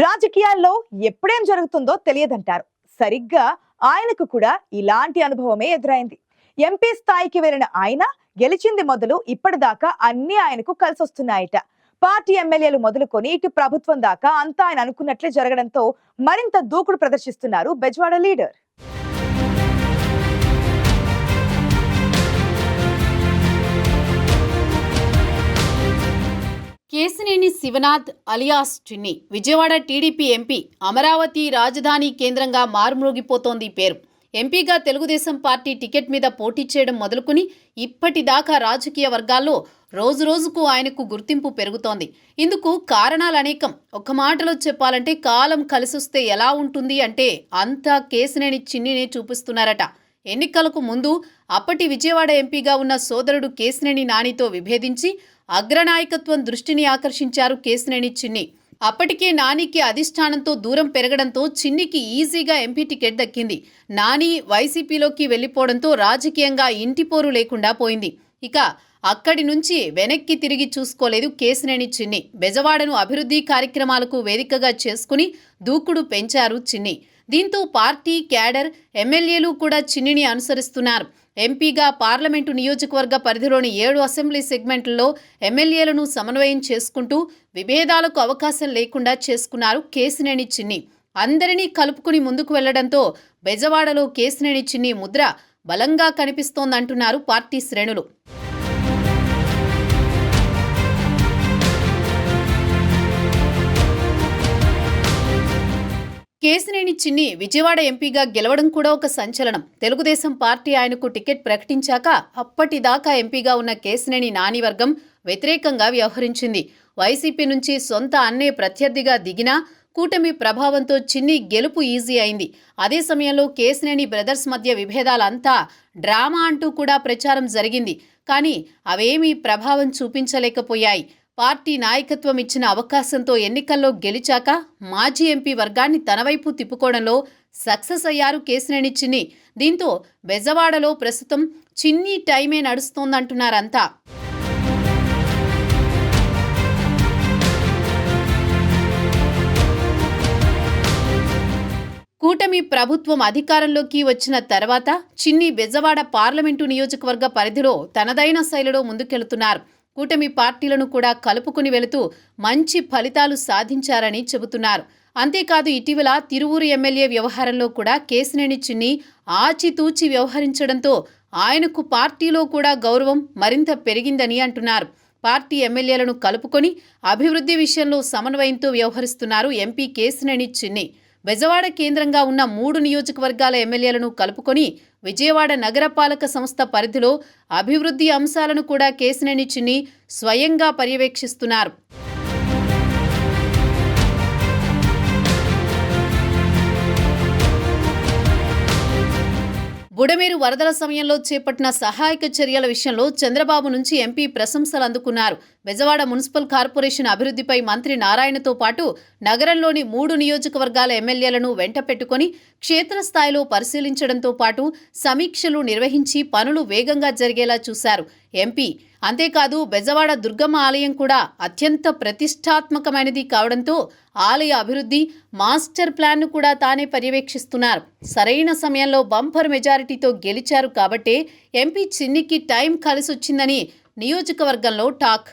రాజకీయాల్లో ఎప్పుడేం జరుగుతుందో తెలియదంటారు. సరిగ్గా ఆయనకు కూడా ఇలాంటి అనుభవమే ఎదురైంది. ఎంపీ స్థాయికి వెళ్లిన ఆయన గెలిచింది మొదలు ఇప్పటిదాకా అన్ని ఆయనకు కలిసొస్తున్నాయట. పార్టీ ఎమ్మెల్యేలు మొదలుకొని ఇటు ప్రభుత్వం దాకా అంతా ఆయన అనుకున్నట్లే జరగడంతో మరింత దూకుడు ప్రదర్శిస్తున్నారు బెజవాడ లీడర్. కేశినేని శివనాథ్ అలియాస్ చిన్ని విజయవాడ టీడీపీ ఎంపీ. అమరావతి రాజధాని కేంద్రంగా మారుమ్రోగిపోతోంది పేరు. ఎంపీగా తెలుగుదేశం పార్టీ టికెట్ మీద పోటీ చేయడం మొదలుకుని ఇప్పటిదాకా రాజకీయ వర్గాల్లో రోజురోజుకు ఆయనకు గుర్తింపు పెరుగుతోంది. ఇందుకు కారణాలు అనేకం. ఒక్క మాటలో చెప్పాలంటే కాలం కలిసొస్తే ఎలా ఉంటుంది అంటే అంతా కేశినేని చిన్నినే చూపిస్తున్నారట. ఎన్నికలకు ముందు అప్పటి విజయవాడ ఎంపీగా ఉన్న సోదరుడు కేశినేని నానితో విభేదించి అగ్రనాయకత్వం దృష్టిని ఆకర్షించారు కేశినేని చిన్ని. అప్పటికే నానికి అధిష్టానంతో దూరం పెరగడంతో చిన్నికి ఈజీగా ఎంపీ టికెట్ దక్కింది. నాని వైసీపీలోకి వెళ్లిపోవడంతో రాజకీయంగా ఇంటిపోరు లేకుండా పోయింది. ఇక అక్కడి నుంచి వెనక్కి తిరిగి చూసుకోలేదు కేశినేని చిన్ని. బెజవాడను అభివృద్ధి కార్యక్రమాలకు వేదికగా చేసుకుని దూకుడు పెంచారు చిన్ని. దీంతో పార్టీ క్యాడర్ ఎమ్మెల్యేలు కూడా చిన్నిని అనుసరిస్తున్నారు. ఎంపీగా పార్లమెంటు నియోజకవర్గ పరిధిలోని 7 అసెంబ్లీ సెగ్మెంట్లలో ఎమ్మెల్యేలను సమన్వయం చేసుకుంటూ విభేదాలకు అవకాశం లేకుండా చేసుకున్నారు కేశినేని చిన్ని. అందరినీ కలుపుకుని ముందుకు వెళ్లడంతో బెజవాడలో కేశినేని చిన్ని ముద్ర బలంగా కనిపిస్తోందంటున్నారు పార్టీ శ్రేణులు. కేశినేని చిన్ని విజయవాడ ఎంపీగా గెలవడం కూడా ఒక సంచలనం. తెలుగుదేశం పార్టీ ఆయనకు టికెట్ ప్రకటించాక అప్పటిదాకా ఎంపీగా ఉన్న కేశినేని నాని వర్గం వ్యతిరేకంగా వ్యవహరించింది. వైసీపీ నుంచి సొంత అన్నే ప్రత్యర్థిగా దిగినా కూటమి ప్రభావంతో చిన్ని గెలుపు ఈజీ అయింది. అదే సమయంలో కేశినేని బ్రదర్స్ మధ్య విభేదాలంతా డ్రామా అంటూ కూడా ప్రచారం జరిగింది. కానీ అవేమీ ప్రభావం చూపించలేకపోయాయి. పార్టీ నాయకత్వం ఇచ్చిన అవకాశంతో ఎన్నికల్లో గెలిచాక మాజీ ఎంపీ వర్గాన్ని తన వైపు తిప్పుకోవడంలో సక్సెస్ అయ్యారు కేశినేని చిన్ని. దీంతో బెజవాడలో ప్రస్తుతం చిన్ని టైమే నడుస్తోందంటున్నారంతా. కూటమి ప్రభుత్వం అధికారంలోకి వచ్చిన తర్వాత చిన్ని బెజవాడ పార్లమెంటు నియోజకవర్గ పరిధిలో తనదైన శైలిలో ముందుకెళ్తున్నారు. కూటమి పార్టీలను కూడా కలుపుకుని వెళుతూ మంచి ఫలితాలు సాధించారని చెబుతున్నారు. అంతేకాదు ఇటీవల తిరువూరు ఎమ్మెల్యే వ్యవహారంలో కూడా కేశినేని చిన్ని ఆచితూచి వ్యవహరించడంతో ఆయనకు పార్టీలో కూడా గౌరవం మరింత పెరిగిందని అంటున్నారు. పార్టీ ఎమ్మెల్యేలను కలుపుకొని అభివృద్ధి విషయంలో సమన్వయంతో వ్యవహరిస్తున్నారు ఎంపీ కేశినేని చిన్ని. బెజవాడ కేంద్రంగా ఉన్న 3 నియోజకవర్గాల ఎమ్మెల్యేలను కలుపుకొని విజయవాడ నగరపాలక సంస్థ పరిధిలో అభివృద్ధి అంశాలను కూడా కేశినేని చిన్ని స్వయంగా పర్యవేక్షిస్తున్నారు. బుడమేరు వరదల సమయంలో చేపట్టిన సహాయక చర్యల విషయంలో చంద్రబాబు నుంచి ఎంపీ ప్రశంసలు అందుకున్నారు. బెజవాడ మున్సిపల్ కార్పొరేషన్ అభివృద్ధిపై మంత్రి నారాయణతో పాటు నగరంలోని 3 నియోజకవర్గాల ఎమ్మెల్యేలను వెంట పెట్టుకుని క్షేత్రస్థాయిలో పరిశీలించడంతో పాటు సమీక్షలు నిర్వహించి పనులు వేగంగా జరిగేలా చూశారు ఎంపీ. అంతేకాదు బెజవాడ దుర్గమ్మ ఆలయం కూడా అత్యంత ప్రతిష్టాత్మకమైనది కావడంతో ఆలయ అభివృద్ధి మాస్టర్ ప్లాన్ను కూడా తానే పర్యవేక్షిస్తున్నారు. సరైన సమయంలో బంపర్ మెజారిటీతో గెలిచారు కాబట్టే ఎంపీ చిన్నికి టైం కలిసొచ్చిందని నియోజకవర్గంలో టాక్.